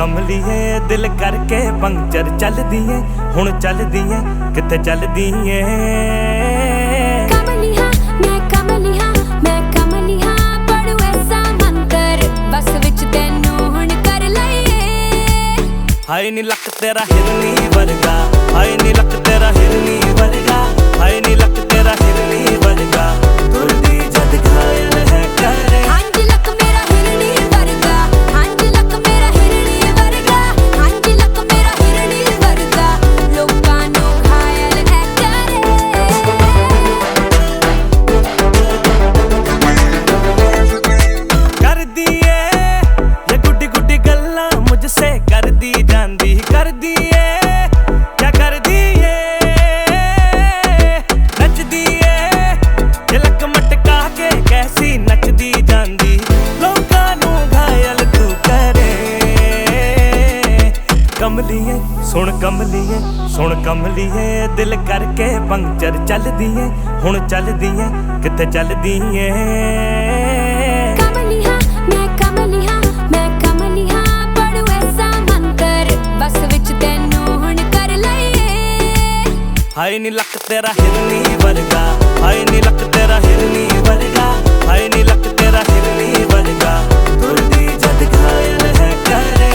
कमलीए दिल करके पंक्चर चलदी है हुण चलदी है किथे चलदी है। कमलिया मैं कमलिया मैं कमलिया पढ़ू ऐसा मंतर बस विच तैनू हुण कर लईए। हाय नी लक तेरा हिरनी वर्गा हाय नी लक तेरा हिरनी वर्गा हाय नी लक तेरा हिरनी वर्गा तुरदी जद घायल है करे। हांज लक मेरा हिरनी वर्गा हांज लक मेरा हिरनी वर्गा हांज लक मेरा हिरनी वर्गा लोकां नू घायल है करे। कर दिए ये गुड्डी गुड्डी गल्ला मुझसे कर दी जांदी कर दिए क्या कर दिए नच दिए ये लक मटका के कैसी नचदी जांदी लोकां नू घायल तू करे। कमलीए सुन कमलीए दिल करके पंक्चर चलदी है हुण चलदी है किथे चलदी है। कमलिया मैं कमलिया पढ़ू ऐसा मंतर बस विच तैनू हुण कर लईए। हाय नी लक तेरा हिरनी वर्गा हाय नी लक तेरा हिरनी वर्गा हाय नी लक तेरा हिरनी वर्गा तुरदी जद घायल है करे।